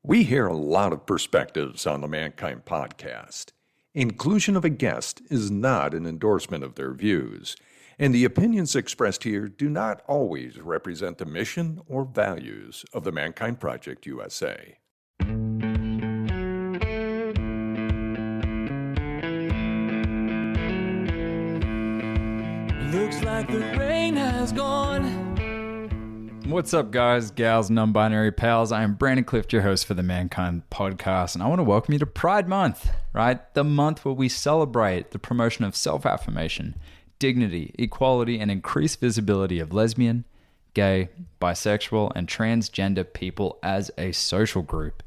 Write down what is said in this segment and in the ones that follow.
We hear a lot of perspectives on the Mankind podcast. Inclusion of a guest is not an endorsement of their views, and the opinions expressed here do not always represent the mission or values of the Mankind Project USA. Looks like the rain has gone. What's up, guys, gals, non-binary pals? I am Brandon Clift, your host for the Mankind Podcast, and I want to welcome you to Pride Month, right? The month where we celebrate the promotion of self-affirmation, dignity, equality, and increased visibility of lesbian, gay, bisexual, and transgender people as a social group.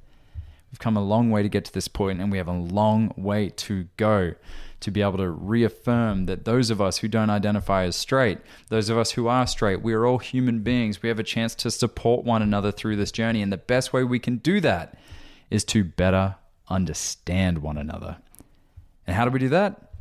We've come a long way to get to this point, and we have a long way to go to be able to reaffirm that those of us who don't identify as straight, those of us who are straight, we are all human beings. We have a chance to support one another through this journey, and the best way we can do that is to better understand one another. And how do we do that?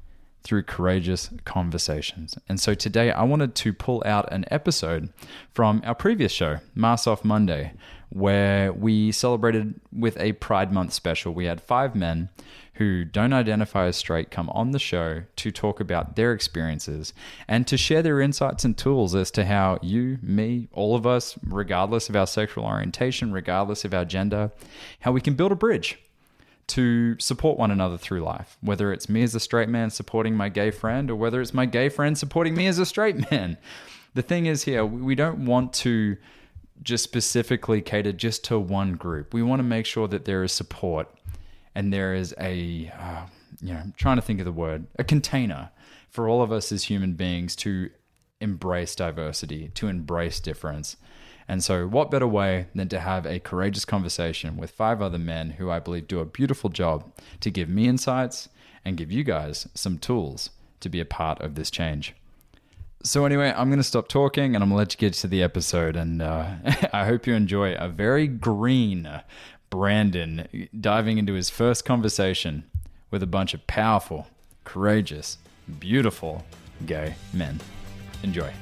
Through courageous conversations. And so today I wanted to pull out an episode from our previous show, Mask Off Monday, where we celebrated with a Pride Month special. We had 5 men who don't identify as straight come on the show to talk about their experiences and to share their insights and tools as to how you, me, all of us, regardless of our sexual orientation, regardless of our gender, how we can build a bridge to support one another through life, whether it's me as a straight man supporting my gay friend or whether it's my gay friend supporting me as a straight man. The thing is here, we don't want to just specifically cater just to one group. We want to make sure that there is support and there is I'm trying to think of the word, a container for all of us as human beings to embrace diversity, to embrace difference. And so what better way than to have a courageous conversation with 5 other men who I believe do a beautiful job to give me insights and give you guys some tools to be a part of this change. So anyway, I'm going to stop talking and I'm going to let you get to the episode. And I hope you enjoy a very green Brandon diving into his first conversation with a bunch of powerful, courageous, beautiful gay men. Enjoy.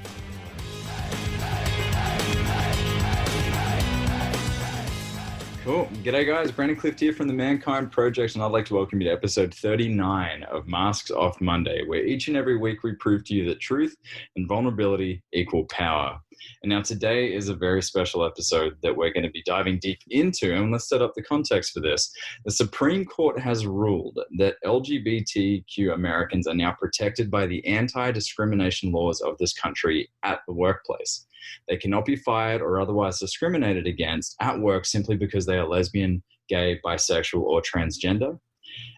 Cool. G'day, guys. Brandon Clift here from the Mankind Project, and I'd like to welcome you to episode 39 of Masks Off Monday, where each and every week we prove to you that truth and vulnerability equal power. And now today is a very special episode that we're going to be diving deep into, and let's set up the context for this. The Supreme Court has ruled that LGBTQ Americans are now protected by the anti-discrimination laws of this country at the workplace. They cannot be fired or otherwise discriminated against at work simply because they are lesbian, gay, bisexual, or transgender.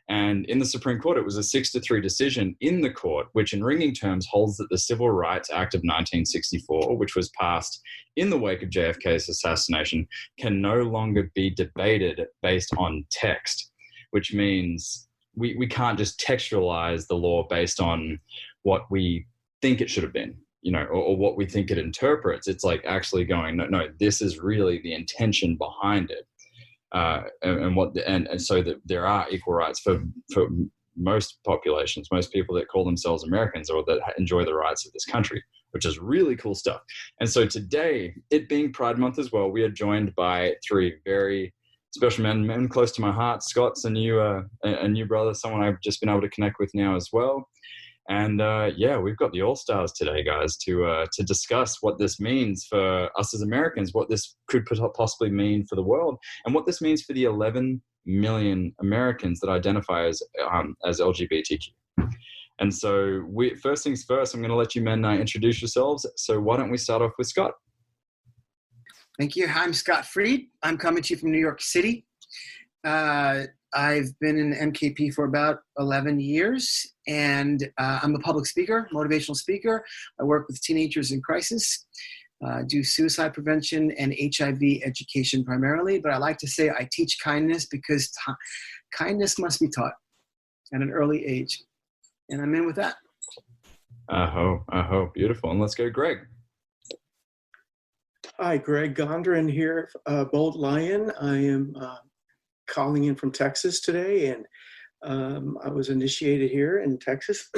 And in the Supreme Court, it was a 6-3 decision in the court, which in ringing terms holds that the Civil Rights Act of 1964, which was passed in the wake of JFK's assassination, can no longer be debated based on text, which means we can't just textualize the law based on what we think it should have been, or what we think it interprets. It's like actually going, no, this is really the intention behind it. And so that there are equal rights for most populations, most people that call themselves Americans or that enjoy the rights of this country, which is really cool stuff. And so today, it being Pride Month as well, we are joined by 3 very special men close to my heart. Scott's a new brother, someone I've just been able to connect with now as well. And we've got the All-Stars today, guys, to discuss what this means for us as Americans, what this could possibly mean for the world, and what this means for the 11 million Americans that identify as LGBTQ. And so first things first, I'm going to let you men introduce yourselves. So why don't we start off with Scott? Thank you. I'm Scott Freed. I'm coming to you from New York City. I've been in MKP for about 11 years, and I'm a public speaker, motivational speaker. I work with teenagers in crisis, do suicide prevention and HIV education primarily, but I like to say I teach kindness because kindness must be taught at an early age. And I'm in with that. Beautiful. And let's go, Greg. Hi, Greg Gondran here, Bold Lion. I am calling in from Texas today, and I was initiated here in Texas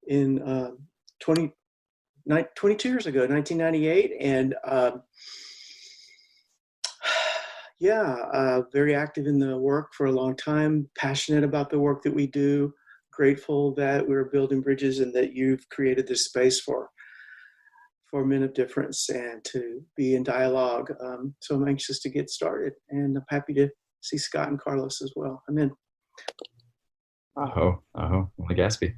in 22 years ago, 1998, and Very active in the work for a long time, passionate about the work that we do, grateful that we're building bridges and that you've created this space for men of difference and to be in dialogue. So I'm anxious to get started, and I'm happy to see Scott and Carlos as well. I'm in. Aho, Legaspi.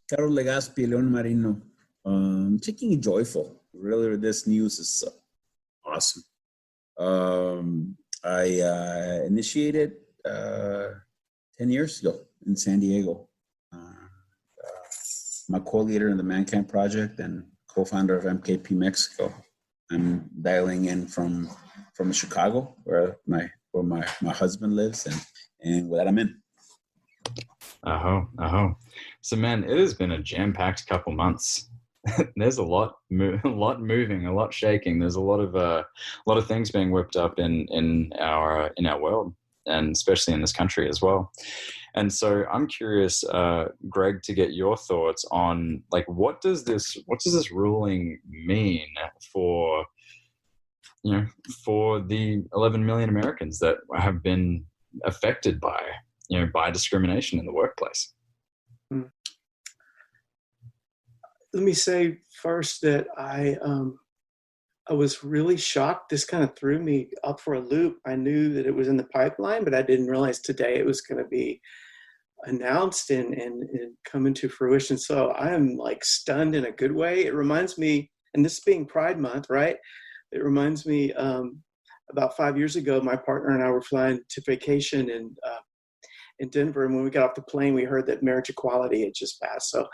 Carol Legaspi, Leon Marino. Taking it joyful. Really, this news is awesome. I initiated 10 years ago in San Diego. I'm a co-leader in the Mankind Project and co-founder of MKP Mexico. I'm dialing in from Chicago, where my husband lives, and with that I'm in. So, man, it has been a jam-packed couple months. There's a lot moving, a lot shaking. There's a lot of things being whipped up in our world, and especially in this country as well. And so I'm curious, Greg, to get your thoughts on, like, what does this ruling mean for the 11 million Americans that have been affected by discrimination in the workplace? Let me say first that I was really shocked. This kind of threw me up for a loop. I knew that it was in the pipeline, but I didn't realize today it was going to be announced and come into fruition. So I am like stunned in a good way. It reminds me, and this being Pride Month, right? It reminds me about 5 years ago, my partner and I were flying to vacation in Denver. And when we got off the plane, we heard that marriage equality had just passed. So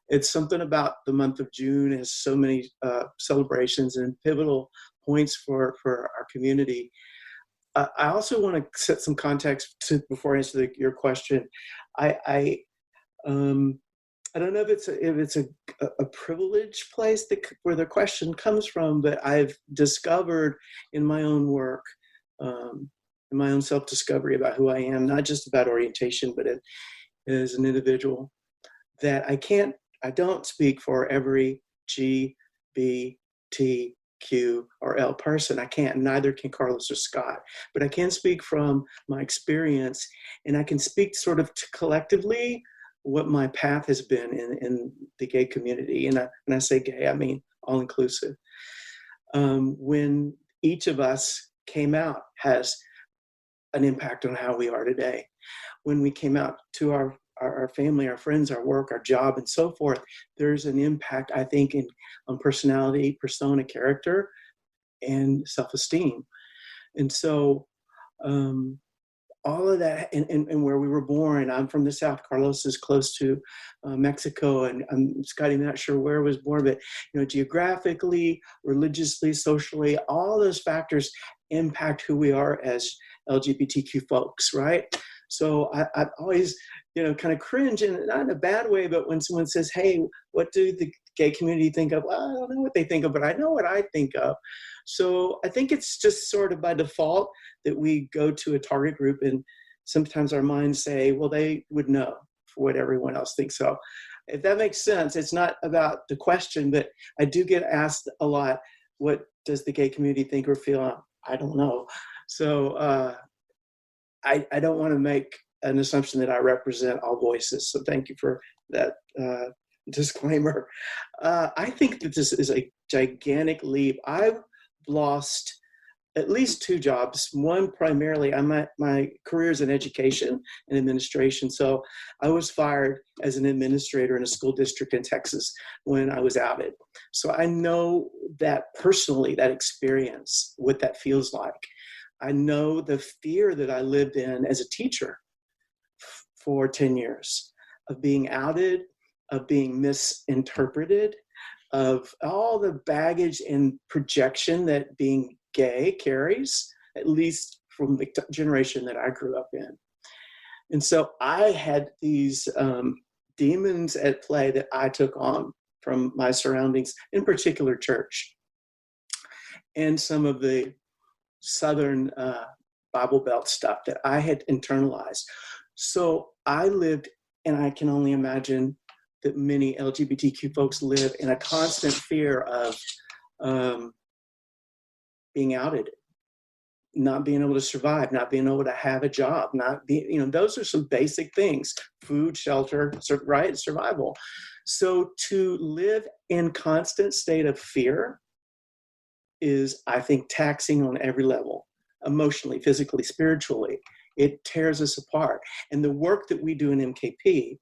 it's something about the month of June has so many celebrations and pivotal points for our community. I also want to set some context before I answer your question. I don't know if it's a privileged place where the question comes from, but I've discovered in my own work, in my own self-discovery about who I am, not just about orientation, but as an individual, that I don't speak for every G, B, T, Q, or L person. I can't, neither can Carlos or Scott, but I can speak from my experience, and I can speak sort of collectively what my path has been in the gay community. And when I say gay, I mean all inclusive. When each of us came out has an impact on how we are today. When we came out to our family, our friends, our work, our job, and so forth, there's an impact, I think, on personality, persona, character, and self-esteem. And so all of that, and where we were born, I'm from the South, Carlos is close to Mexico, and Scotty, I'm not sure where I was born, but geographically, religiously, socially, all those factors impact who we are as LGBTQ folks, right? So I always, kind of cringe, and not in a bad way, but when someone says, hey, what do the gay community think of? Well, I don't know what they think of, but I know what I think of. So I think it's just sort of by default that we go to a target group, and sometimes our minds say, well, they would know for what everyone else thinks. So if that makes sense, it's not about the question, but I do get asked a lot, what does the gay community think or feel? I don't know. So I don't want to make an assumption that I represent all voices. So thank you for that disclaimer. I think that this is a gigantic leap. I've lost at least 2 jobs. One, primarily, my career is in education and administration. So I was fired as an administrator in a school district in Texas when I was outed. So I know that personally, that experience, what that feels like. I know the fear that I lived in as a teacher for 10 years of being outed, of being misinterpreted, of all the baggage and projection that being gay carries, at least from the generation that I grew up in. And so I had these demons at play that I took on from my surroundings, in particular church, and some of the Southern Bible Belt stuff that I had internalized. So I lived, and I can only imagine that many LGBTQ folks live in a constant fear of being outed, not being able to survive, not being able to have a job, not being, those are some basic things: food, shelter, right, survival. So to live in constant state of fear is, I think, taxing on every level, emotionally, physically, spiritually. It tears us apart. And the work that we do in MKP,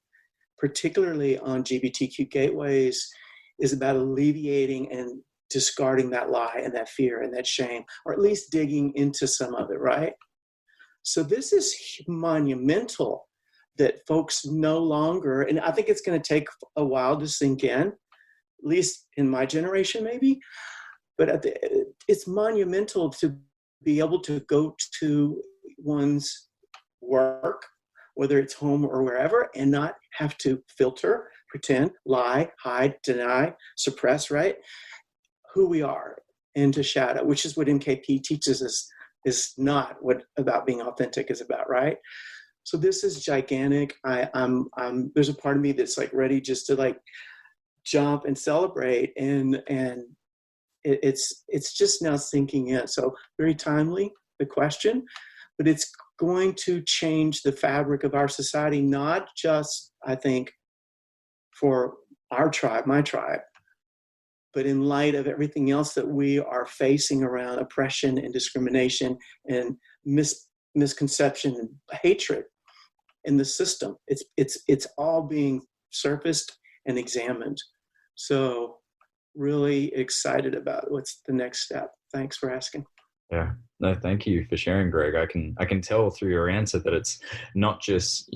particularly on LGBTQ gateways, is about alleviating and discarding that lie and that fear and that shame, or at least digging into some of it, right? So this is monumental that folks no longer, and I think it's going to take a while to sink in, at least in my generation maybe, but it's monumental to be able to go to one's work, whether it's home or wherever, and not have to filter, pretend, lie, hide, deny, suppress, right? Who we are, and to shadow, which is what MKP teaches us is not what about being authentic is about, right? So this is gigantic. I'm there's a part of me that's like ready just to like jump and celebrate, and it's just now sinking in. So very timely, the question, but it's going to change the fabric of our society, not just, I think, for our tribe, my tribe, but in light of everything else that we are facing around oppression and discrimination and misconception and hatred in the system. It's all being surfaced and examined. So really excited about what's the next step. Thanks for asking. Yeah, no, thank you for sharing, Greg. I can tell through your answer that it's not just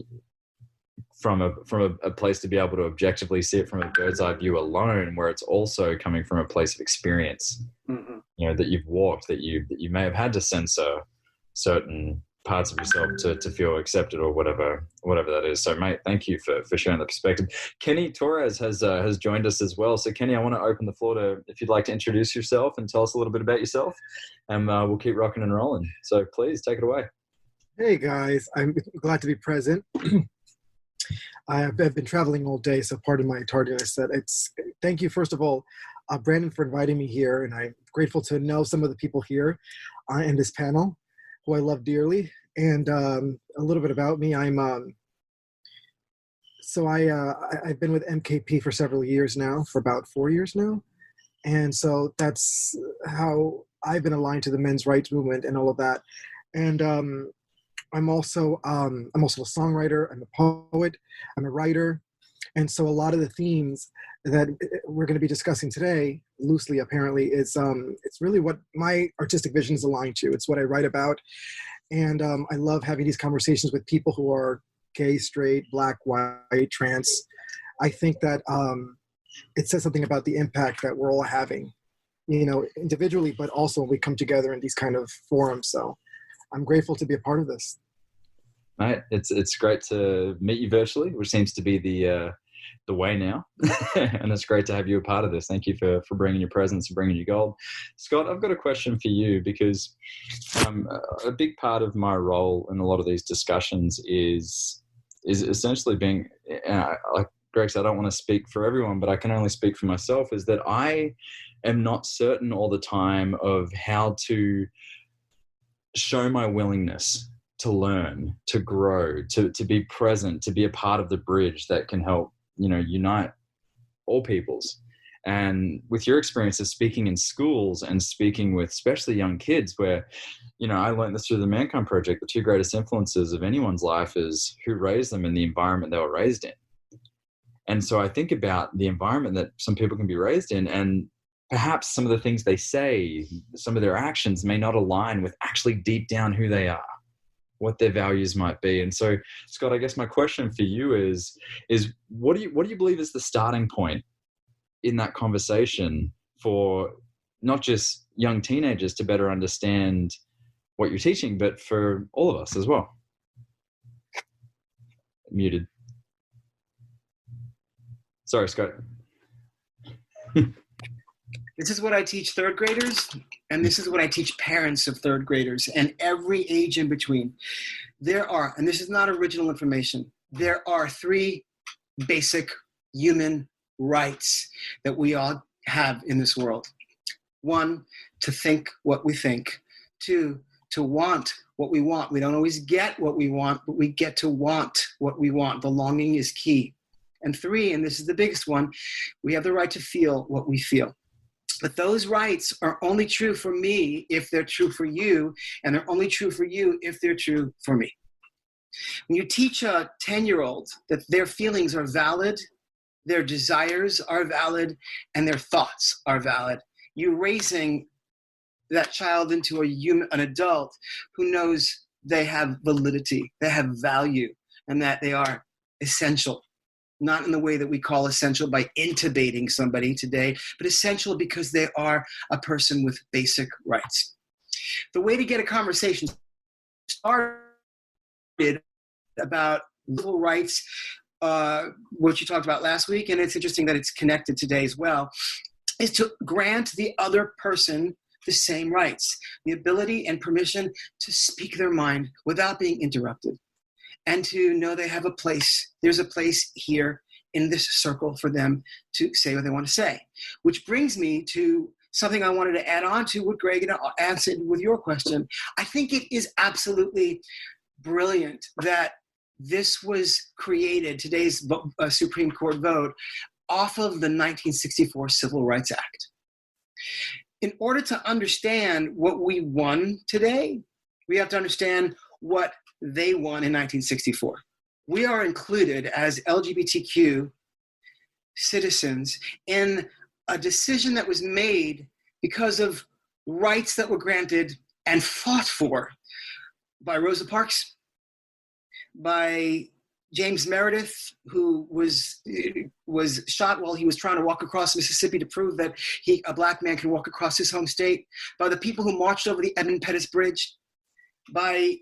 from a place to be able to objectively see it from a bird's eye view alone, where it's also coming from a place of experience. Mm-hmm. That you've walked, that you may have had to censor certain parts of yourself to feel accepted or whatever that is. So, mate, thank you for sharing the perspective. Kenny Torres has joined us as well. So, Kenny, I want to open the floor to, if you'd like to introduce yourself and tell us a little bit about yourself, and we'll keep rocking and rolling. So, please take it away. Hey guys, I'm glad to be present. I've been traveling all day, so pardon my tardiness. Thank you, first of all, Brandon, for inviting me here, and I'm grateful to know some of the people here in this panel, who I love dearly. And a little bit about me: I've been with MKP for several years now, for about 4 years now, and so that's how I've been aligned to the men's rights movement and all of that. And I'm also a songwriter, I'm a poet, I'm a writer. And so a lot of the themes that we're going to be discussing today, loosely apparently, is it's really what my artistic vision is aligned to. It's what I write about. And I love having these conversations with people who are gay, straight, black, white, trans. I think that it says something about the impact that we're all having, individually, but also when we come together in these kind of forums. So I'm grateful to be a part of this. Mate, it's great to meet you virtually, which seems to be the way now. And it's great to have you a part of this. Thank you for bringing your presence and bringing your gold. Scott, I've got a question for you, because a big part of my role in a lot of these discussions is essentially being, like Greg said, I don't want to speak for everyone, but I can only speak for myself, is that I am not certain all the time of how to show my willingness to learn, to grow, to be present, to be a part of the bridge that can help, unite all peoples. And with your experience of speaking in schools and speaking with especially young kids, where, I learned this through the Mankind Project, the two greatest influences of anyone's life is who raised them and the environment they were raised in. And so I think about the environment that some people can be raised in, and perhaps some of the things they say, some of their actions may not align with actually deep down who they are, what their values might be. And so, Scott, I guess my question for you is what do you believe is the starting point in that conversation for not just young teenagers to better understand what you're teaching, but for all of us as well? Muted. Sorry, Scott. This is what I teach third graders, and this is what I teach parents of third graders and every age in between. There are, and this is not original information, there are 3 basic human rights that we all have in this world. 1, to think what we think. 2, to want what we want. We don't always get what we want, but we get to want what we want. Belonging is key. And 3, and this is the biggest one, we have the right to feel what we feel. But those rights are only true for me if they're true for you, and they're only true for you if they're true for me. When you teach a 10-year-old that their feelings are valid, their desires are valid, and their thoughts are valid, you're raising that child into an adult who knows they have validity, they have value, and that they are essential. Not in the way that we call essential by intubating somebody today, but essential because they are a person with basic rights. The way to get a conversation started about civil rights, which you talked about last week, and it's interesting that it's connected today as well, is to grant the other person the same rights, the ability and permission to speak their mind without being interrupted, and to know they have a place. There's a place here in this circle for them to say what they want to say. Which brings me to something I wanted to add on to what Greg answered with your question. I think it is absolutely brilliant that this was created, today's Supreme Court vote, off of the 1964 Civil Rights Act. In order to understand what we won today, we have to understand what they won in 1964. We are included as LGBTQ citizens in a decision that was made because of rights that were granted and fought for by Rosa Parks, by James Meredith, who was shot while he was trying to walk across Mississippi to prove that a black man can walk across his home state, by the people who marched over the Edmund Pettus Bridge, by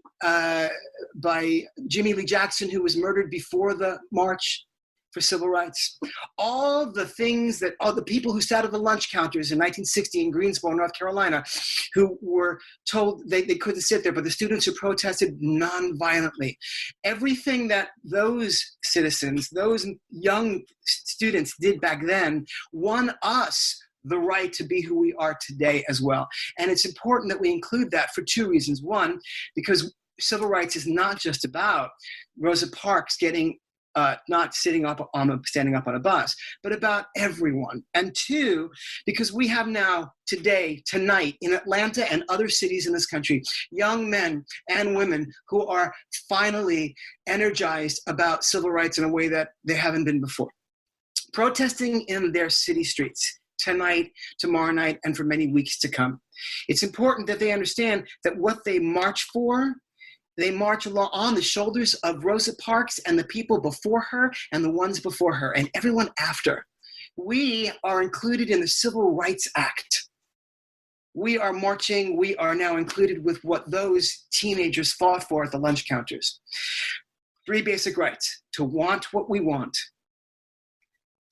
Jimmy Lee Jackson, who was murdered before the March for Civil Rights. All the people who sat at the lunch counters in 1960 in Greensboro, North Carolina, who were told they couldn't sit there, but the students who protested nonviolently. Everything that those citizens, those young students did back then won us the right to be who we are today as well. And it's important that we include that for 2 reasons. One, because civil rights is not just about Rosa Parks getting not standing up on a bus, but about everyone. And 2, because we have now tonight in Atlanta and other cities in this country, young men and women who are finally energized about civil rights in a way that they haven't been before. Protesting in their city streets tonight, tomorrow night, and for many weeks to come. It's important that they understand that what they march for, they march along on the shoulders of Rosa Parks and the people before her and the ones before her and everyone after. We are included in the Civil Rights Act. We are marching, we are now included with what those teenagers fought for at the lunch counters. 3 basic rights: to want what we want,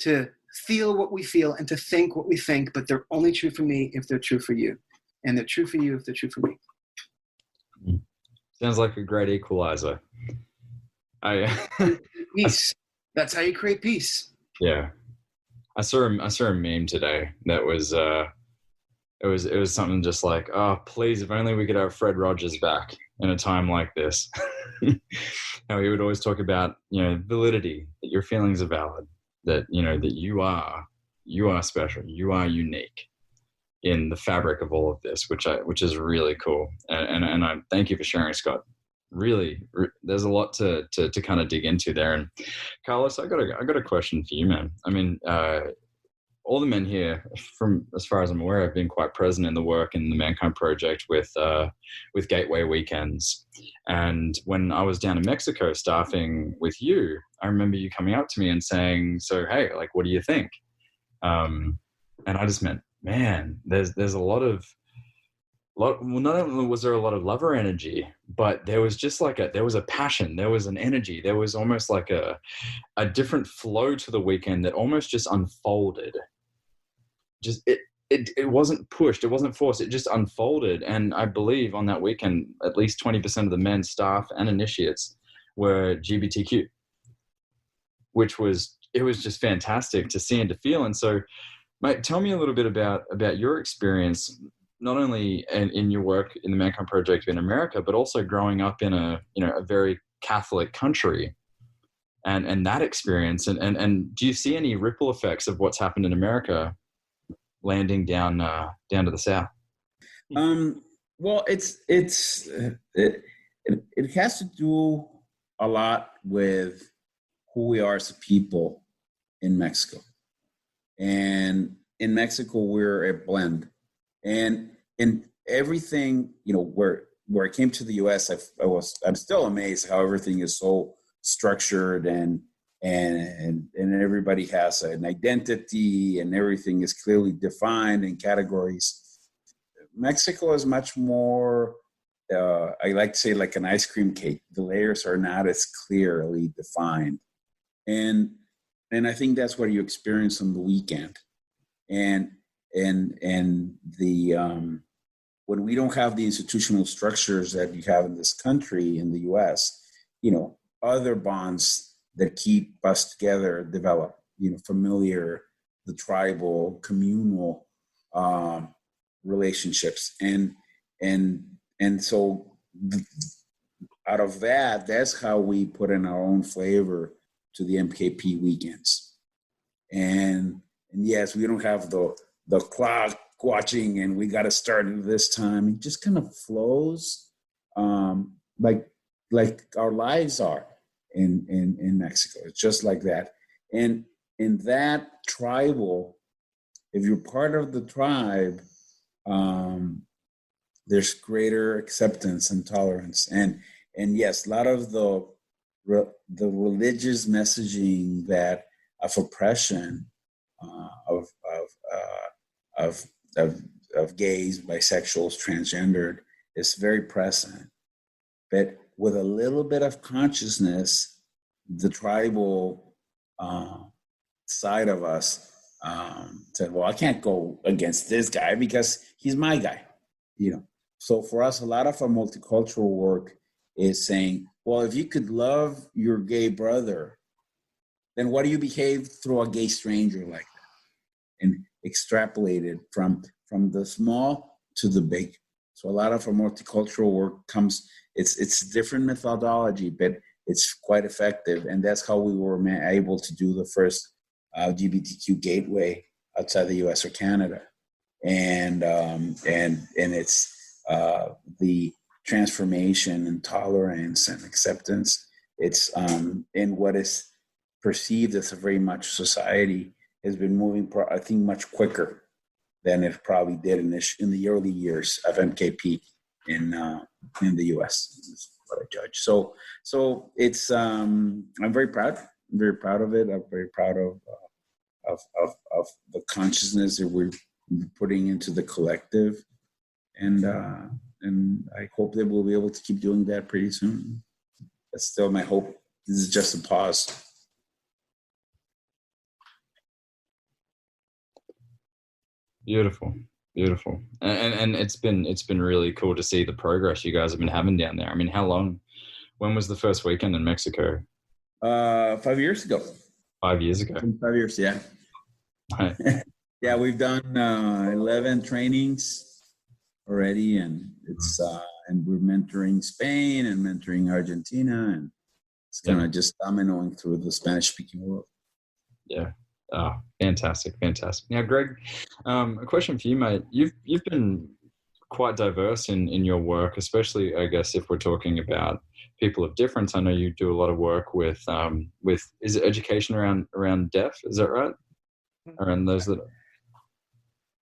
to feel what we feel, and to think what we think, but they're only true for me if they're true for you. And they're true for you if they're true for me. Sounds like a great equalizer. Peace. That's how you create peace. Yeah. I saw a meme today that was it was something just like, oh, please, if only we could have Fred Rogers back in a time like this. How he would always talk about, validity, that your feelings are valid, that that you are special, you are unique in the fabric of all of this, which is really cool. And I thank you for sharing, Scott. Really, there's a lot to kind of dig into there. And Carlos, I got a question for you, man. I mean, all the men here, from as far as I'm aware, have been quite present in the work in the Mankind Project with Gateway Weekends. And when I was down in Mexico staffing with you, I remember you coming up to me and saying, "So hey, like, what do you think?" And I just meant, man, there's a lot of well, not only was there a lot of lover energy, but there was just there was a passion, there was an energy, there was almost like a different flow to the weekend that almost just unfolded. Just it wasn't pushed, it wasn't forced, it just unfolded. And I believe on that weekend, at least 20% of the men, staff, and initiates were LGBTQ, which was just fantastic to see and to feel. And so, mate, tell me a little bit about your experience not only in your work in the Mankind Project in America, but also growing up in a very Catholic country, and that experience, and do you see any ripple effects of what's happened in America landing down to the South? Well, it has to do a lot with who we are as a people in Mexico. And in Mexico, we're a blend. And in everything, where I came to the US, I'm still amazed how everything is so structured and everybody has an identity and everything is clearly defined in categories. Mexico is much more, I like to say, like an ice cream cake. The layers are not as clearly defined. And I think that's what you experience on the weekend. And the when we don't have the institutional structures that you have in this country, in the US, other bonds that keep us together develop, familiar, the tribal, communal relationships. And so out of that's how we put in our own flavor to the MKP weekends. And yes, we don't have the clock watching and we got to start at this time. It just kind of flows like our lives are in Mexico. It's just like that. And in that tribal, if you're part of the tribe, there's greater acceptance and tolerance. And yes, a lot of the religious messaging that of oppression of gays, bisexuals, transgendered is very present. But with a little bit of consciousness, the tribal side of us said, well, I can't go against this guy because he's my guy, So for us, a lot of our multicultural work is saying, well, if you could love your gay brother, then why do you behave through a gay stranger like that? And extrapolate it from the small to the big. So a lot of our multicultural work comes, it's different methodology, but it's quite effective. And that's how we were able to do the first LGBTQ gateway outside the US or Canada. And it's the transformation and tolerance and acceptance. It's in what is perceived as a very much society has been moving, I think, much quicker than it probably did in the early years of MKP in the US, is what I judge. So it's I'm very proud. I'm very proud of it. I'm very proud of the consciousness that we're putting into the collective, and I hope that we'll be able to keep doing that pretty soon. That's still my hope. This is just a pause. Beautiful. And it's been really cool to see the progress you guys have been having down there. I mean, when was the first weekend in Mexico? 5 years ago. 5 years ago. 5 years, yeah. Right. Yeah, we've done 11 trainings already, and it's and we're mentoring Spain and mentoring Argentina, and it's kind of just dominoing through the Spanish-speaking world. Yeah. Oh, fantastic. Now, Greg, a question for you, mate. You've been quite diverse in your work, especially, I guess, if we're talking about people of difference. I know you do a lot of work with is it education around deaf? Is that right? Around those that.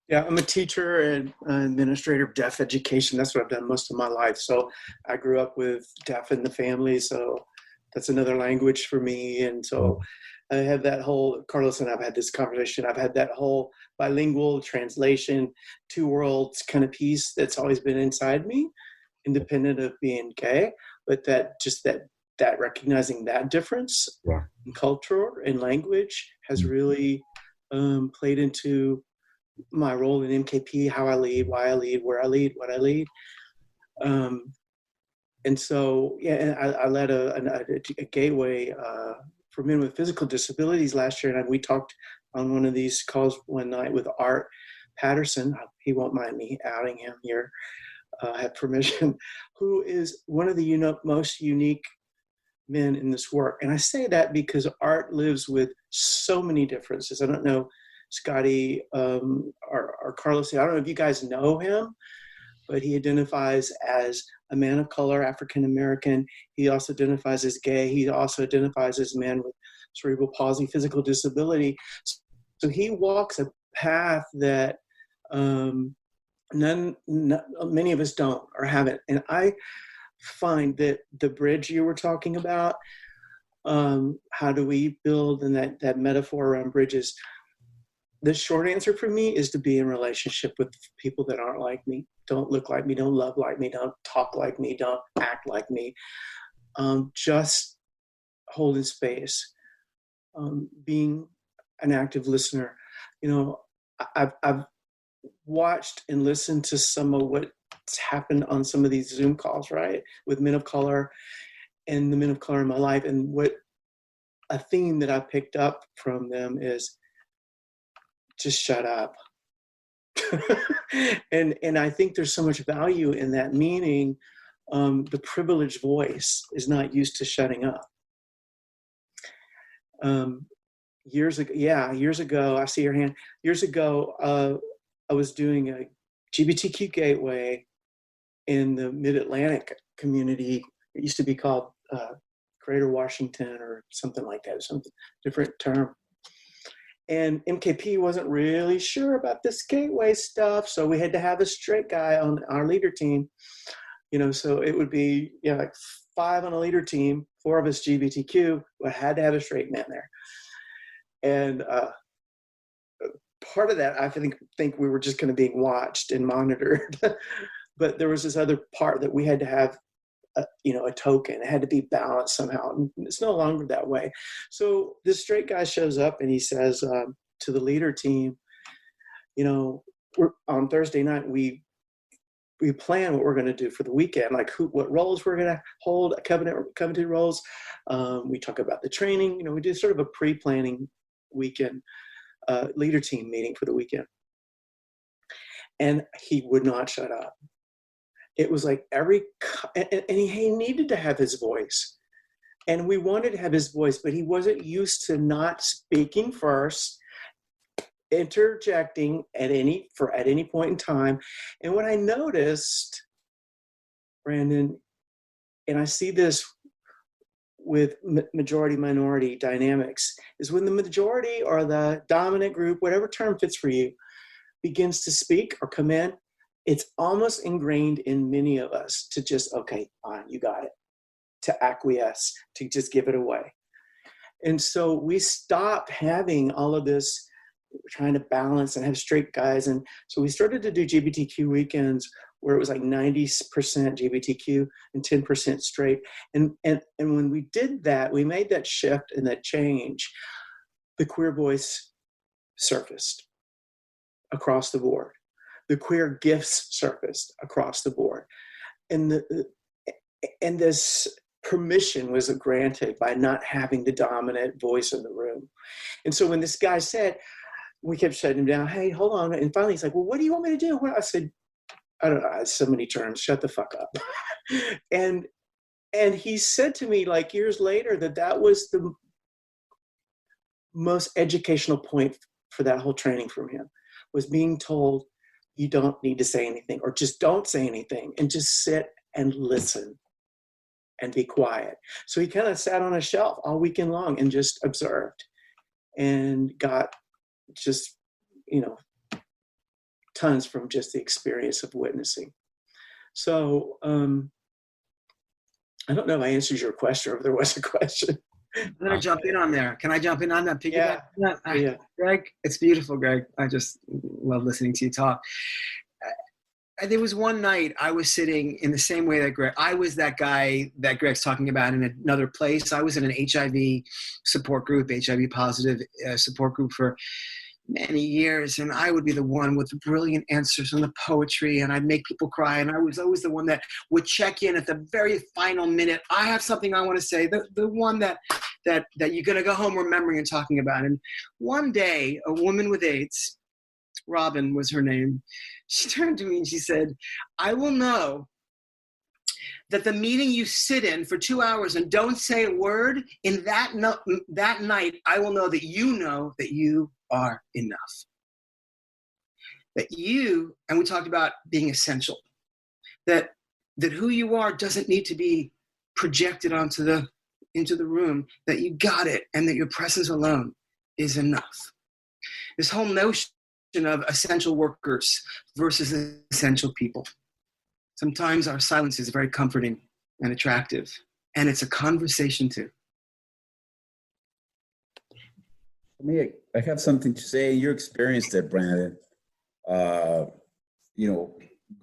Yeah, I'm a teacher and administrator of deaf education. That's what I've done most of my life. So I grew up with deaf in the family, so that's another language for me. And so I have that whole, Carlos and I've had this conversation, I've had that whole bilingual translation, two worlds kind of piece that's always been inside me, independent of being gay, but that recognizing that difference in culture and language has really played into my role in MKP, how I lead, why I lead, where I lead, what I lead. And so, I led a gateway for men with physical disabilities last year. And we talked on one of these calls one night with Art Patterson. he won't mind me outing him here. I have permission. Who is one of the most unique men in this work. And I say that because art lives with so many differences. I don't know, Scotty or Carlos, I don't know if you guys know him, but he identifies as a man of color, African-American. He also identifies as gay. He also identifies as a man with cerebral palsy, physical disability. So he walks a path that many of us don't or haven't. And I find that the bridge you were talking about, how do we build, and that metaphor around bridges, the short answer for me is to be in relationship with people that aren't like me, don't look like me, don't love like me, don't talk like me, don't act like me. Just holding space, being an active listener. You know, I've watched and listened to some of what's happened on some of these Zoom calls, right, with men of color and the men of color in my life. And what a theme that I picked up from them is just shut up. and I think there's so much value in that, meaning the privileged voice is not used to shutting up. Years ago, I see your hand. Years ago, I was doing a LGBTQ gateway in the Mid-Atlantic community. It used to be called Greater Washington or something like that, something different term. And MKP wasn't really sure about this gateway stuff, so we had to have a straight guy on our leader team. You know, so it would be like 5 on a leader team, 4 of us LGBTQ, but had to have a straight man there. And part of that, I think we were just kind of being watched and monitored. But there was this other part that we had to have a token. It had to be balanced somehow. And it's no longer that way. So this straight guy shows up and he says to the leader team, we're on Thursday night, we plan what we're going to do for the weekend, like what roles we're going to hold, covenanted roles. We talk about the training. We do sort of a pre-planning weekend leader team meeting for the weekend. And he would not shut up. It was like and he needed to have his voice. And we wanted to have his voice, but he wasn't used to not speaking first, interjecting at any point in time. And what I noticed, Brandon, and I see this with majority-minority dynamics, is when the majority or the dominant group, whatever term fits for you, begins to speak or come in, it's almost ingrained in many of us to just, okay, fine, you got it, to acquiesce, to just give it away. And so we stopped having all of this, trying to balance and have straight guys. And so we started to do LGBTQ weekends where it was like 90% LGBTQ and 10% straight. And when we did that, we made that shift and that change, the queer voice surfaced across the board. The queer gifts surfaced across the board. And this permission was granted by not having the dominant voice in the room. And so when this guy said, we kept shutting him down, hey, hold on. And finally he's like, well, what do you want me to do? Well, I said, I don't know, so many terms, shut the fuck up. and he said to me like years later that was the most educational point for that whole training from him, was being told, you don't need to say anything, or just don't say anything and just sit and listen and be quiet. So he kind of sat on a shelf all weekend long and just observed and got just, tons from just the experience of witnessing. So I don't know if I answered your question or if there was a question. I'm going to jump in on there. Can I jump in on that? Yeah. Greg, it's beautiful, Greg. I just love listening to you talk. There was one night I was sitting in the same way that Greg, I was that guy that Greg's talking about in another place. I was in an HIV support group, HIV positive support group for many years, and I would be the one with the brilliant answers and the poetry, and I'd make people cry, and I was always the one that would check in at the very final minute. I have something I want to say, the one that you're going to go home remembering and talking about. And one day, a woman with AIDS, Robin was her name, She turned to me and she said, I will know that the meeting you sit in for 2 hours and don't say a word, in that night, I will know that you are enough. That you, and we talked about being essential, that who you are doesn't need to be projected into the room, that you got it, and that your presence alone is enough. This whole notion of essential workers versus essential people. Sometimes our silence is very comforting and attractive, and it's a conversation too. For me, I have something to say. You experienced it, Brandon.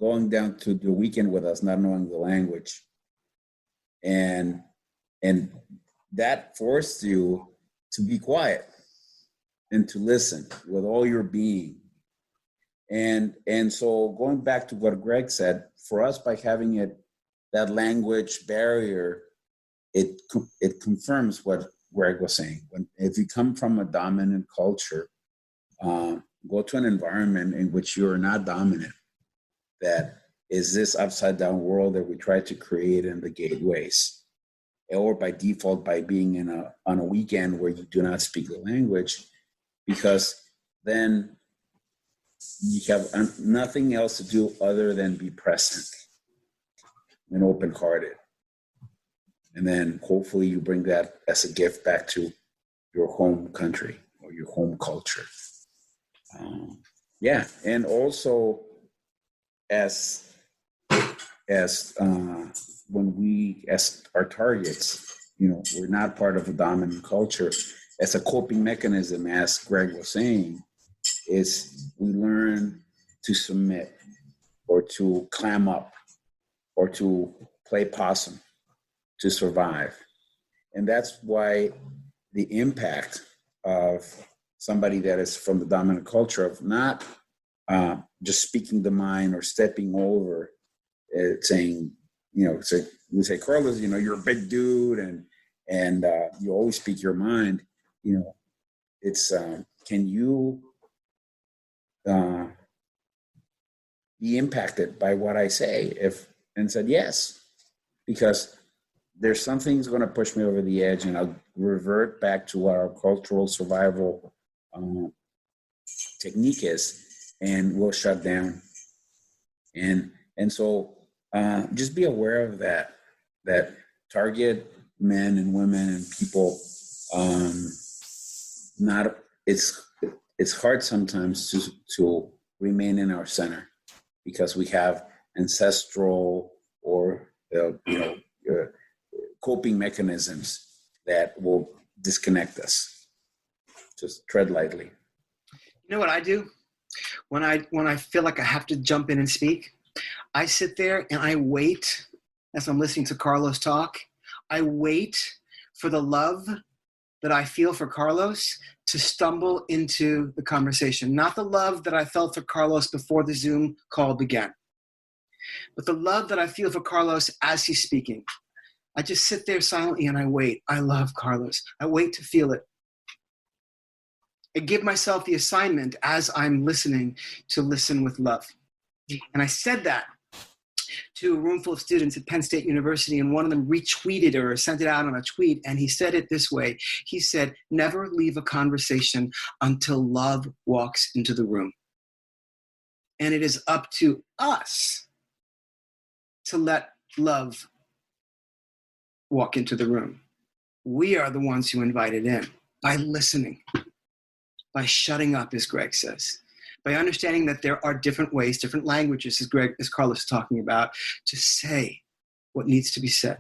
Going down to the weekend with us, not knowing the language, and that forced you to be quiet and to listen with all your being. And so going back to what Greg said, for us, by having that language barrier, it confirms what Greg was saying. If you come from a dominant culture, go to an environment in which you're not dominant, that is this upside down world that we try to create in the gateways, or by default by being on a weekend where you do not speak the language, because then you have nothing else to do other than be present and open-hearted. And then hopefully you bring that as a gift back to your home country or your home culture. And also as when we, as our targets, we're not part of a dominant culture. As a coping mechanism, as Greg was saying, is we learn to submit or to clam up or to play possum to survive. And that's why the impact of somebody that is from the dominant culture of not just speaking the mind or stepping over, saying, we say, Carlos, you're a big dude and you always speak your mind. It's can you be impacted by what I say? And said yes, because there's something's going to push me over the edge, and I'll revert back to what our cultural survival technique is, and we'll shut down. And so just be aware of that target men and women and people. It's hard sometimes to remain in our center because we have ancestral or coping mechanisms that will disconnect us. Just tread lightly. You know what I do when I feel like I have to jump in and speak? I sit there and I wait as I'm listening to Carlos talk. I wait for the love that I feel for Carlos to stumble into the conversation. Not the love that I felt for Carlos before the Zoom call began, but the love that I feel for Carlos as he's speaking. I just sit there silently and I wait. I love Carlos. I wait to feel it. I give myself the assignment as I'm listening to listen with love. And I said that to a room full of students at Penn State University, and one of them retweeted or sent it out on a tweet, and he said it this way. He said, never leave a conversation until love walks into the room. And it is up to us to let love walk into the room. We are the ones who invite it in by listening, by shutting up, as Greg says, by understanding that there are different ways, different languages, as Carlos is talking about, to say what needs to be said.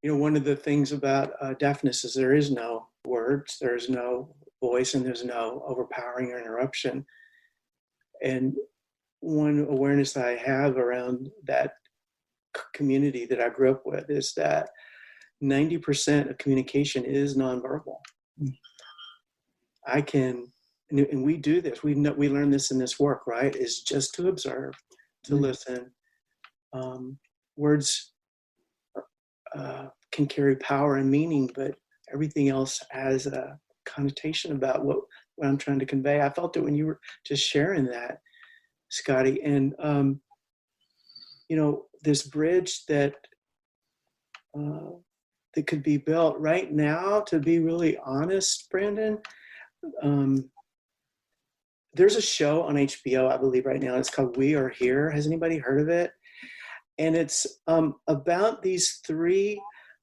One of the things about deafness is there is no words, there's no voice, and there's no overpowering or interruption. And one awareness that I have around that community that I grew up with is that 90% of communication is nonverbal. And we do this. We learn this in this work, right? Is just to observe, to listen. Words can carry power and meaning, but everything else has a connotation about what what I'm trying to convey. I felt it when you were just sharing that, Scotty. And, this bridge that could be built right now, to be really honest, Brandon, there's a show on HBO, I believe, right now. It's called We Are Here. Has anybody heard of it? And it's about these 3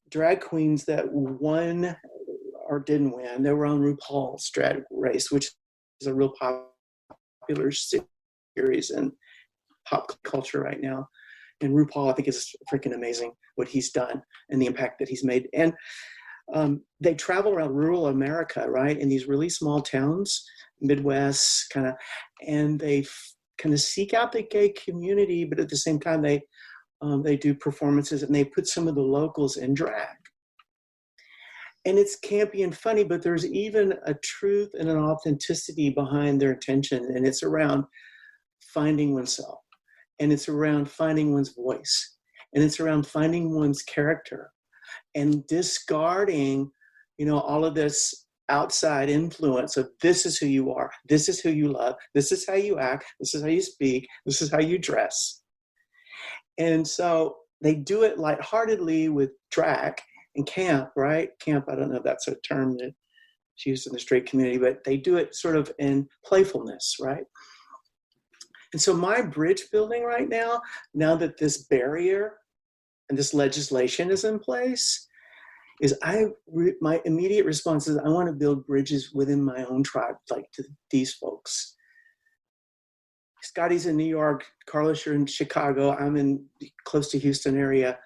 drag queens that won or didn't win. They were on RuPaul's Drag Race, which is a real popular series in pop culture right now. And RuPaul, I think, is freaking amazing what he's done and the impact that he's made. And they travel around rural America, right, in these really small towns, Midwest kind of, and they kind of seek out the gay community, but at the same time they do performances and they put some of the locals in drag. And it's campy and funny, but there's even a truth and an authenticity behind their intention. And it's around finding oneself. And it's around finding one's voice. And it's around finding one's character. And discarding, all of this outside influence of this is who you are, this is who you love, this is how you act, this is how you speak, this is how you dress. And so they do it lightheartedly with drag and camp, right? Camp, I don't know if that's a term that's used in the straight community, but they do it sort of in playfulness, right? And so my bridge building right now that this barrier and this legislation is in place, is my immediate response is I want to build bridges within my own tribe, like to these folks. Scotty's in New York, Carlos, you're in Chicago. I'm in close to Houston area.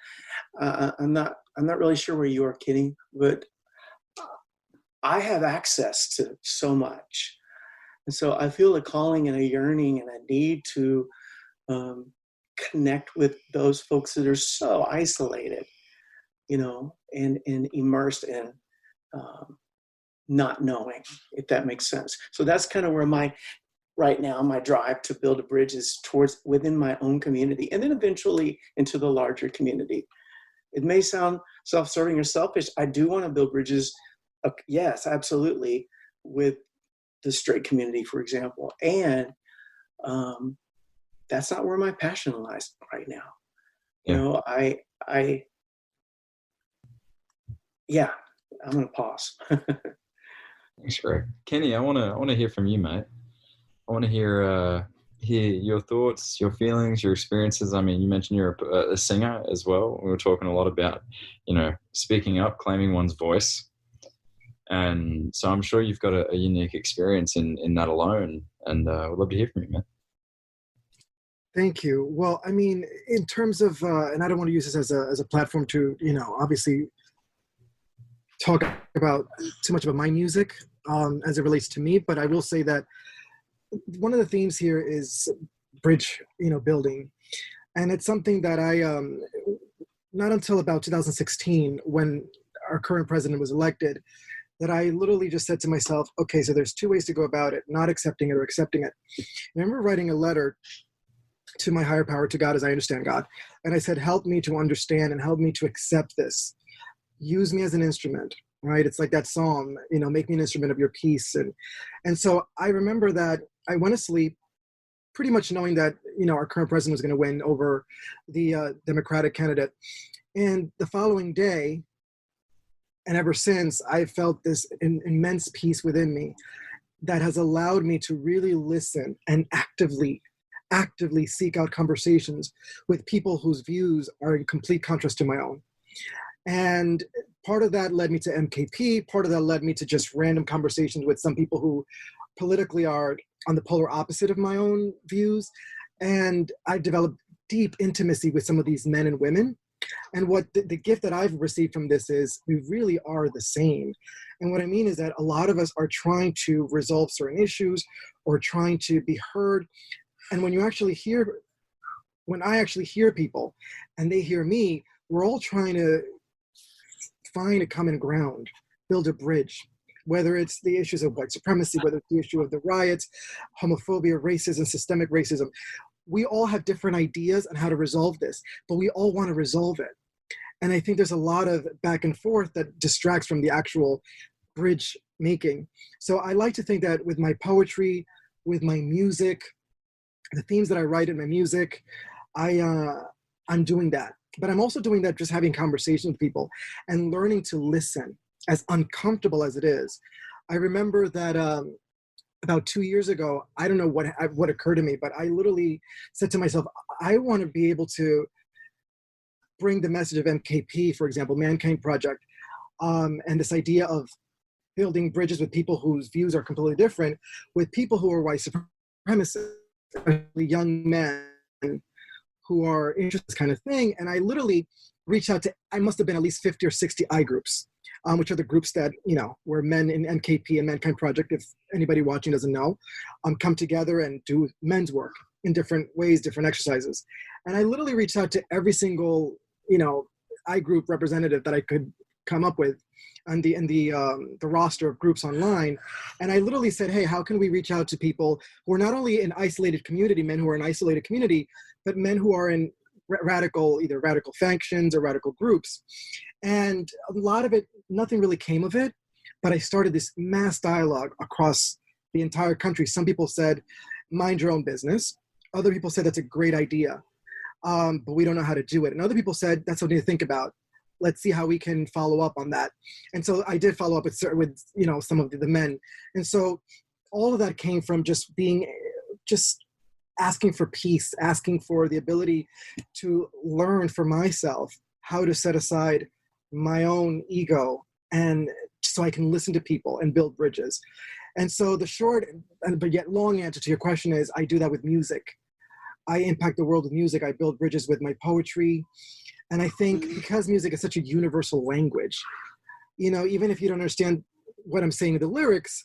I'm not really sure where you are, Kenny, but I have access to so much. And so I feel a calling and a yearning and a need to connect with those folks that are so isolated, and immersed in not knowing, if that makes sense. So that's kind of where right now, my drive to build a bridge is towards within my own community and then eventually into the larger community. It may sound self-serving or selfish. I do want to build bridges, yes, absolutely, with the straight community, for example. And that's not where my passion lies right now. Yeah. I'm going to pause. Thanks, Greg. Kenny, I want to hear from you, mate. I want to hear your thoughts, your feelings, your experiences. I mean, you mentioned you're a singer as well. We were talking a lot about, speaking up, claiming one's voice. And so I'm sure you've got a unique experience in that alone. And we'd love to hear from you, man. Thank you. Well, I mean, in terms of, and I don't want to use this as a platform to, obviously talk about too much about my music as it relates to me, but I will say that one of the themes here is bridge, building. And it's something that I, not until about 2016, when our current president was elected, that I literally just said to myself, okay, so there's 2 ways to go about it, not accepting it or accepting it. And I remember writing a letter to my higher power, to God as I understand God. And I said, help me to understand and help me to accept this. Use me as an instrument, right? It's like that song, make me an instrument of your peace. And so I remember that I went to sleep pretty much knowing that, our current president was going to win over the Democratic candidate. And the following day, and ever since, I felt this immense peace within me that has allowed me to really listen and actively seek out conversations with people whose views are in complete contrast to my own. And part of that led me to MKP. Part of that led me to just random conversations with some people who politically are on the polar opposite of my own views. And I developed deep intimacy with some of these men and women. And what the gift that I've received from this is we really are the same. And what I mean is that a lot of us are trying to resolve certain issues or trying to be heard. And when I actually hear people and they hear me, we're all trying to find a common ground, build a bridge, whether it's the issues of white supremacy, whether it's the issue of the riots, homophobia, racism, systemic racism. We all have different ideas on how to resolve this, but we all want to resolve it. And I think there's a lot of back and forth that distracts from the actual bridge making. So I like to think that with my poetry, with my music, the themes that I write in my music, I'm doing that. But I'm also doing that just having conversations with people and learning to listen, as uncomfortable as it is. I remember that about 2 years ago, I don't know what occurred to me, but I literally said to myself, I want to be able to bring the message of MKP, for example, Mankind Project, and this idea of building bridges with people whose views are completely different, with people who are white supremacists, especially young men who are interested in this kind of thing. And I literally reached out to, I must have been at least 50 or 60 I groups, which are the groups that, where men in MKP and Mankind Project, if anybody watching doesn't know, come together and do men's work in different ways, different exercises. And I literally reached out to every single, I group representative that I could come up with in the roster of groups online. And I literally said, hey, how can we reach out to people who are not only in isolated community, men who are in isolated community, but men who are in either radical factions or radical groups. And a lot of it, nothing really came of it, but I started this mass dialogue across the entire country. Some people said, mind your own business. Other people said, that's a great idea, but we don't know how to do it. And other people said, that's something to think about. Let's see how we can follow up on that. And so I did follow up with some of the men. And so all of that came from just asking for peace, asking for the ability to learn for myself how to set aside my own ego, and so I can listen to people and build bridges. And so the short but yet long answer to your question is, I do that with music. I impact the world with music. I build bridges with my poetry. And I think because music is such a universal language, even if you don't understand what I'm saying in the lyrics,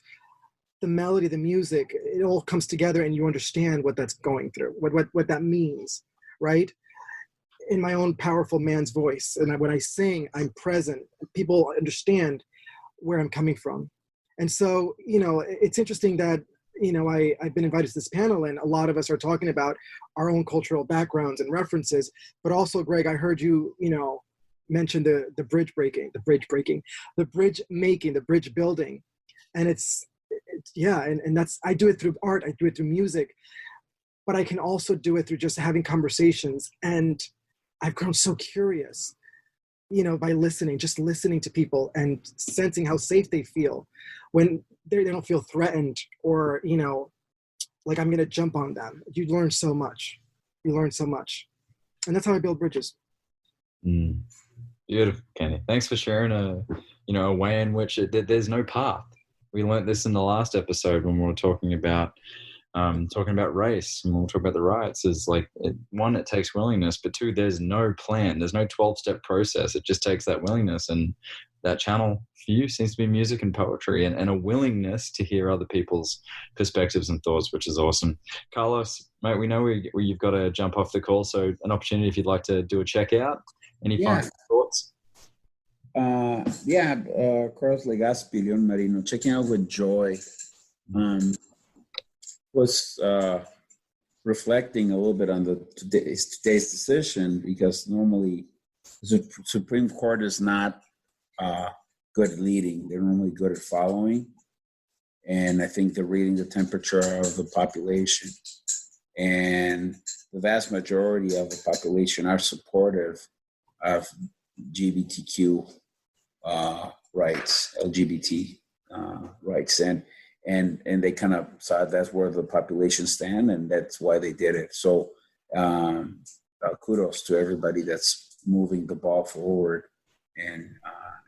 the melody, the music, it all comes together and you understand what that's going through, what that means, right? In my own powerful man's voice. And when I sing, I'm present. People understand where I'm coming from. And so, it's interesting that, I've been invited to this panel and a lot of us are talking about our own cultural backgrounds and references, but also, Greg, I heard you, mention the bridge making, the bridge building. And and that's, I do it through art, I do it through music, but I can also do it through just having conversations. And I've grown so curious, by listening to people and sensing how safe they feel when they don't feel threatened or, like I'm going to jump on them. You learn so much. And that's how I build bridges. Beautiful, Kenny. Thanks for sharing a way in which there's no path. We learned this in the last episode when we were talking about race, and we'll talk about the riots. Is like, one, it takes willingness, but two, there's no plan. There's no 12-step process. It just takes that willingness, and that channel for you seems to be music and poetry, and a willingness to hear other people's perspectives and thoughts, which is awesome. Carlos, mate, we know you've got to jump off the call, so an opportunity if you'd like to do a checkout. Any final thoughts? Carlos Legaspi, Leon Marino, checking out with joy. Was reflecting a little bit on today's decision, because normally the Supreme Court is not good at leading. They're normally good at following. And I think they're reading the temperature of the population. And the vast majority of the population are supportive of LGBTQ rights, LGBT rights. And they kind of saw that's where the population stand, and that's why they did it. So kudos to everybody that's moving the ball forward and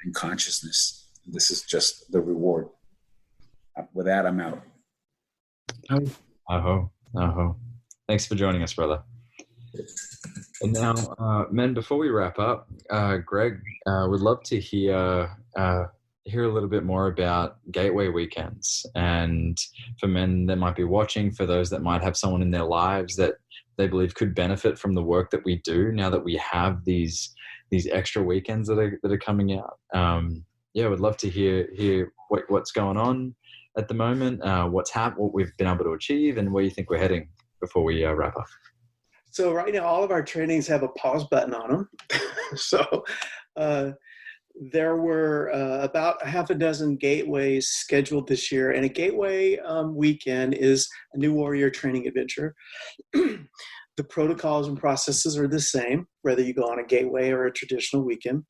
in consciousness. This is just the reward. With that, I'm out. Aho. Thanks for joining us, brother. And now, men, before we wrap up, Greg, would love to hear a little bit more about Gateway Weekends, and for men that might be watching, for those that might have someone in their lives that they believe could benefit from the work that we do now that we have these extra weekends that are coming out. Would love to hear what's going on at the moment, what we've been able to achieve, and where you think we're heading before we wrap up. So right now, all of our trainings have a pause button on them. So there were about a half a dozen gateways scheduled this year, and a gateway weekend is a new warrior training adventure. The protocols and processes are the same, whether you go on a gateway or a traditional weekend.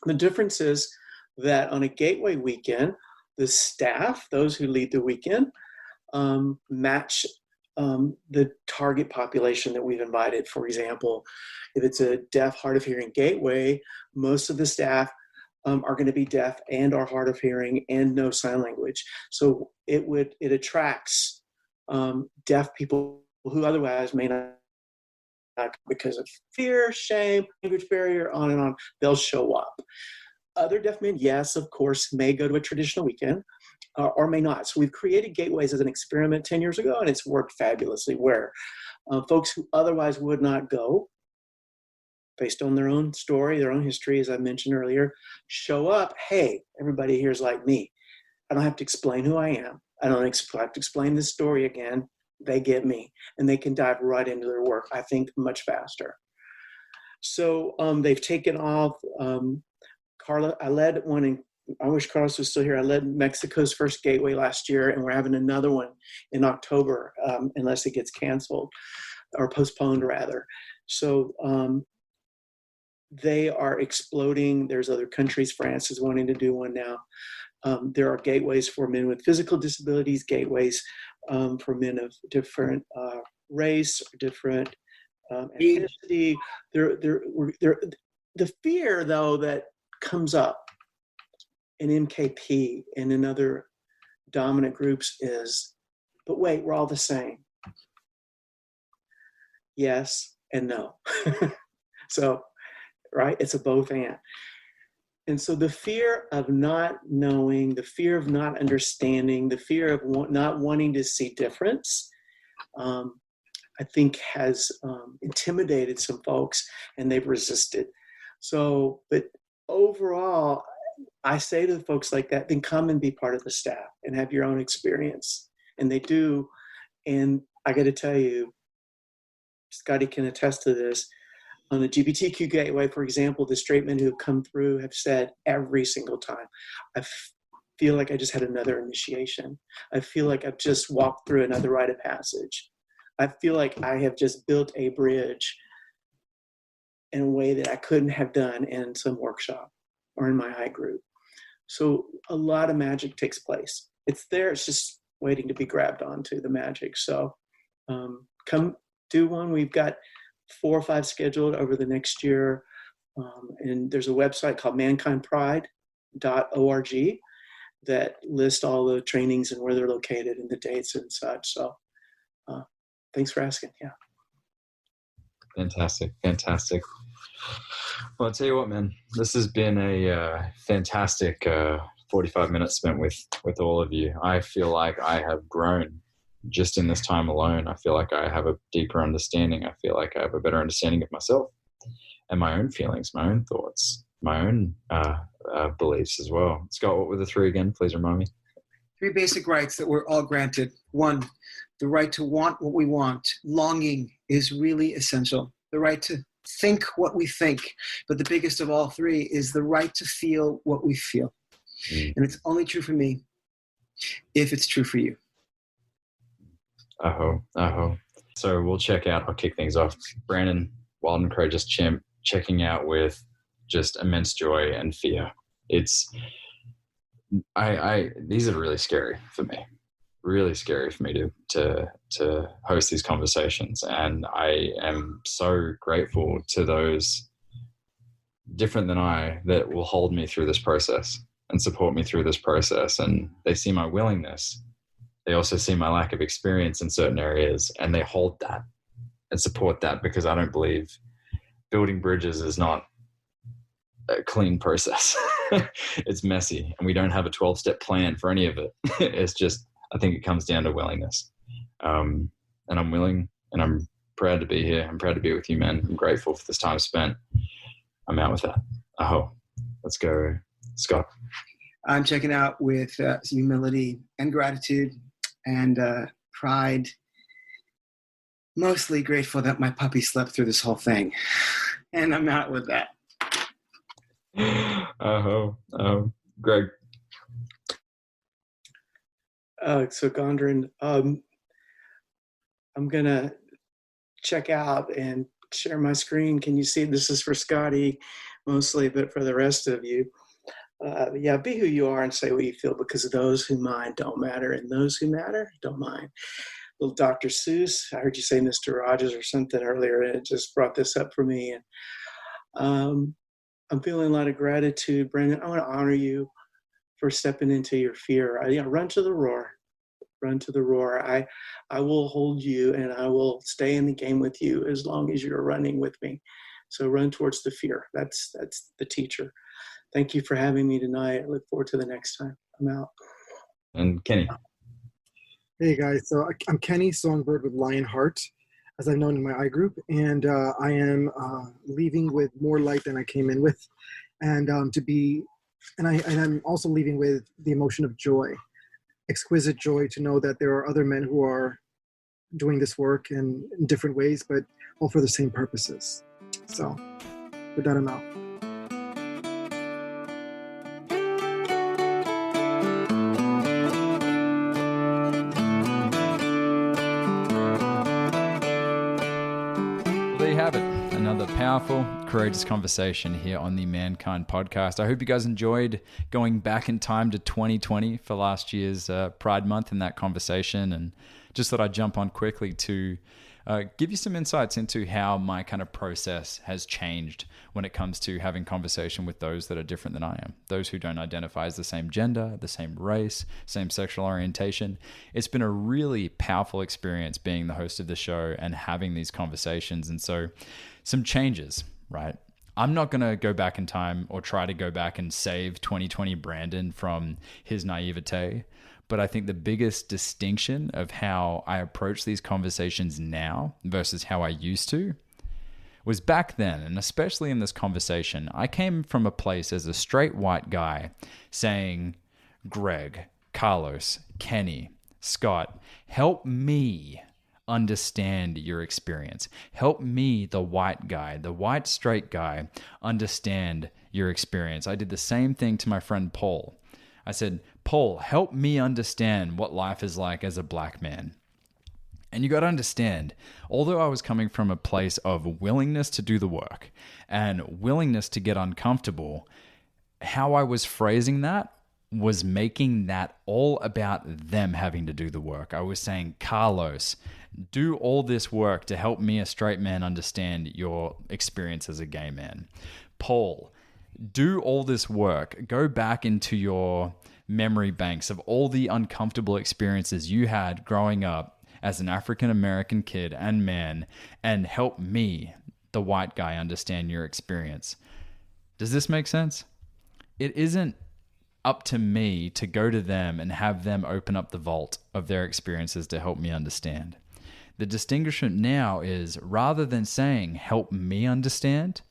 The difference is that on a gateway weekend, the staff, those who lead the weekend, match the target population that we've invited. For example, if it's a deaf, hard of hearing gateway, most of the staff are going to be deaf and are hard of hearing and know sign language. So it attracts deaf people who otherwise may not, because of fear, shame, language barrier, on and on. They'll show up. Other deaf men, yes, of course, may go to a traditional weekend or may not. So we've created gateways as an experiment 10 years ago, and it's worked fabulously, where folks who otherwise would not go, based on their own story, their own history, as I mentioned earlier, show up. Hey, everybody here is like me. I don't have to explain who I am. I don't have to explain this story again. They get me, and they can dive right into their work, I think, much faster. So they've taken off. Carla, I led one in, I wish Carlos was still here. I led Mexico's first gateway last year, and we're having another one in October, unless it gets canceled or postponed rather. So they are exploding. There's other countries. France is wanting to do one now. There are gateways for men with physical disabilities, gateways for men of different race, different ethnicity. The fear, though, that comes up in MKP and in other dominant groups is, but wait, we're all the same. Yes and no. So, right, it's a both and. And so the fear of not knowing, the fear of not understanding, the fear of not wanting to see difference, I think has intimidated some folks, and they've resisted. So, but overall, I say to the folks like that, then come and be part of the staff and have your own experience. And they do. And I got to tell you, Scotty can attest to this. On the LGBTQ gateway, for example, the straight men who have come through have said every single time, I feel like I just had another initiation. I feel like I've just walked through another rite of passage. I feel like I have just built a bridge in a way that I couldn't have done in some workshop or in my high group. So a lot of magic takes place. It's there, it's just waiting to be grabbed onto, the magic. So come do one. We've got 4 or 5 scheduled over the next year. And there's a website called mankindpride.org that lists all the trainings and where they're located and the dates and such. So thanks for asking. Yeah. Fantastic. Well, I'll tell you what, man, this has been a fantastic 45 minutes spent with all of you. I feel like I have grown just in this time alone. I feel like I have a deeper understanding. I feel like I have a better understanding of myself and my own feelings, my own thoughts, my own beliefs as well. Scott, what were the 3 again? Please remind me. 3 basic rights that we're all granted. 1, the right to want what we want. Longing is really essential. The right to think what we think. But the biggest of all 3 is the right to feel what we feel. And it's only true for me if it's true for you. Aho. So we'll check out, I'll kick things off. Brandon, Wild and Courageous Chimp, checking out with just immense joy and fear. It's, these are really scary for me to host these conversations. And I am so grateful to those different than I that will hold me through this process and support me through this process. And they see my willingness. They also see my lack of experience in certain areas, and they hold that and support that, because I don't believe building bridges is not a clean process. It's messy, and we don't have a 12-step plan for any of it. It's just, I think it comes down to willingness. And I'm willing, and I'm proud to be here. I'm proud to be with you, man. I'm grateful for this time spent. I'm out with that. Aho. Let's go, Scott. I'm checking out with humility and gratitude and pride. Mostly grateful that my puppy slept through this whole thing. And I'm out with that. Greg. So Gondrin, I'm gonna check out and share my screen. Can you see? This is for Scotty mostly, but for the rest of you, yeah, be who you are and say what you feel, because those who mind don't matter, and those who matter don't mind. Little Dr. Seuss, I heard you say Mr. Rogers or something earlier, and it just brought this up for me. And I'm feeling a lot of gratitude, Brandon. I want to honor you for stepping into your fear. Run to the roar. Run to the roar. I will hold you, and I will stay in the game with you as long as you're running with me. So run towards the fear. That's the teacher. Thank you for having me tonight. I look forward to the next time. I'm out. And Kenny. Hey guys, so I'm Kenny Songbird with Lionheart, as I'm known in my I group, and I am leaving with more light than I came in with, and I'm also leaving with the emotion of joy, exquisite joy to know that there are other men who are doing this work in different ways, but all for the same purposes. So, with that, I'm out. There you have it. Another powerful, courageous conversation here on the Mankind podcast. I hope you guys enjoyed going back in time to 2020 for last year's Pride Month and that conversation. And just thought I'd jump on quickly to give you some insights into how my kind of process has changed when it comes to having conversation with those that are different than I am, those who don't identify as the same gender, the same race, same sexual orientation. It's been a really powerful experience being the host of the show and having these conversations. And so some changes, right? I'm not going to go back in time or try to go back and save 2020 Brandon from his naivete. But I think the biggest distinction of how I approach these conversations now versus how I used to was back then, and especially in this conversation, I came from a place as a straight white guy saying, Greg, Carlos, Kenny, Scott, help me understand your experience. Help me, the white guy, the white straight guy, understand your experience. I did the same thing to my friend Paul. I said, Paul, help me understand what life is like as a black man. And you got to understand, although I was coming from a place of willingness to do the work and willingness to get uncomfortable, how I was phrasing that was making that all about them having to do the work. I was saying, Carlos, do all this work to help me, a straight man, understand your experience as a gay man. Paul, do all this work. Go back into your memory banks of all the uncomfortable experiences you had growing up as an African-American kid and man, and help me, the white guy, understand your experience. Does this make sense? It isn't up to me to go to them and have them open up the vault of their experiences to help me understand. The distinction now is, rather than saying, help me understand,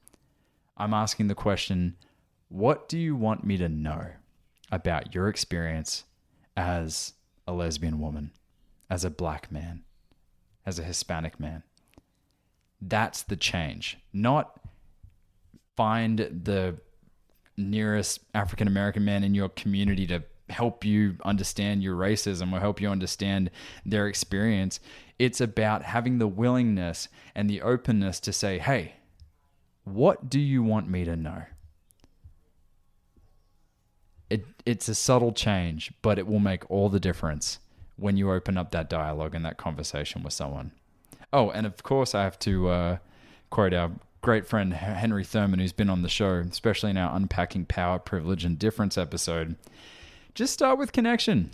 I'm asking the question, what do you want me to know about your experience as a lesbian woman, as a black man, as a Hispanic man? That's the change. Not find the nearest African-American man in your community to help you understand your racism or help you understand their experience. It's about having the willingness and the openness to say, hey, what do you want me to know? It's a subtle change, but it will make all the difference when you open up that dialogue and that conversation with someone. Oh, and of course I have to quote our great friend Henry Thurman, who's been on the show, especially in our Unpacking Power, Privilege, and Difference episode. Just start with connection.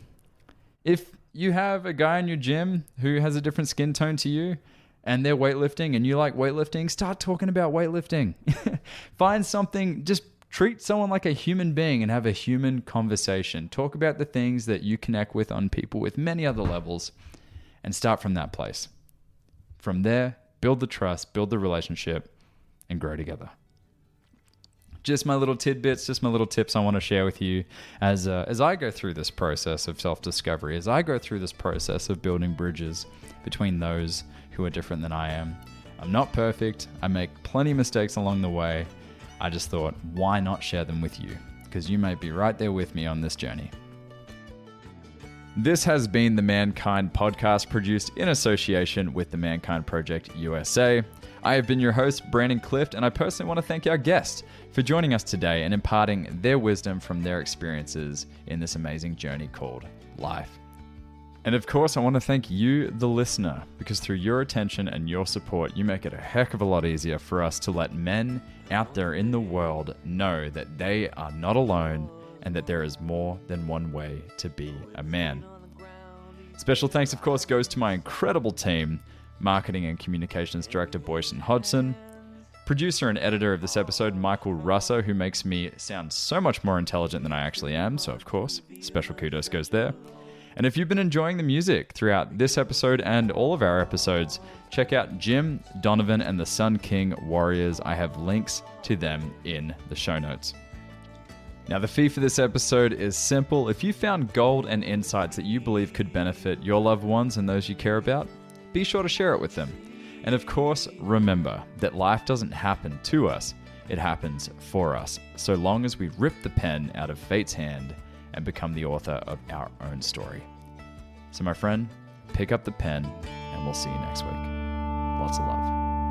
If you have a guy in your gym who has a different skin tone to you and they're weightlifting and you like weightlifting, start talking about weightlifting. Find something, just treat someone like a human being and have a human conversation. Talk about the things that you connect with on people with many other levels and start from that place. From there, build the trust, build the relationship, and grow together. Just my little tidbits, just my little tips I want to share with you as I go through this process of self-discovery, as I go through this process of building bridges between those who are different than I am. I'm not perfect. I make plenty of mistakes along the way. I just thought, why not share them with you? Because you may be right there with me on this journey. This has been the Mankind Podcast, produced in association with the Mankind Project USA. I have been your host, Brandon Clift, and I personally want to thank our guests for joining us today and imparting their wisdom from their experiences in this amazing journey called life. And of course, I want to thank you, the listener, because through your attention and your support, you make it a heck of a lot easier for us to let men out there in the world know that they are not alone and that there is more than one way to be a man. Special thanks, of course, goes to my incredible team, Marketing and Communications Director Boyson Hodgson, producer and editor of this episode, Michael Russo, who makes me sound so much more intelligent than I actually am, so of course, special kudos goes there. And if you've been enjoying the music throughout this episode and all of our episodes, check out Jim, Donovan, and the Sun King Warriors. I have links to them in the show notes. Now, the fee for this episode is simple. If you found gold and insights that you believe could benefit your loved ones and those you care about, be sure to share it with them. And of course, remember that life doesn't happen to us, it happens for us, so long as we rip the pen out of fate's hand and become the author of our own story. So my friend, pick up the pen and we'll see you next week. Lots of love.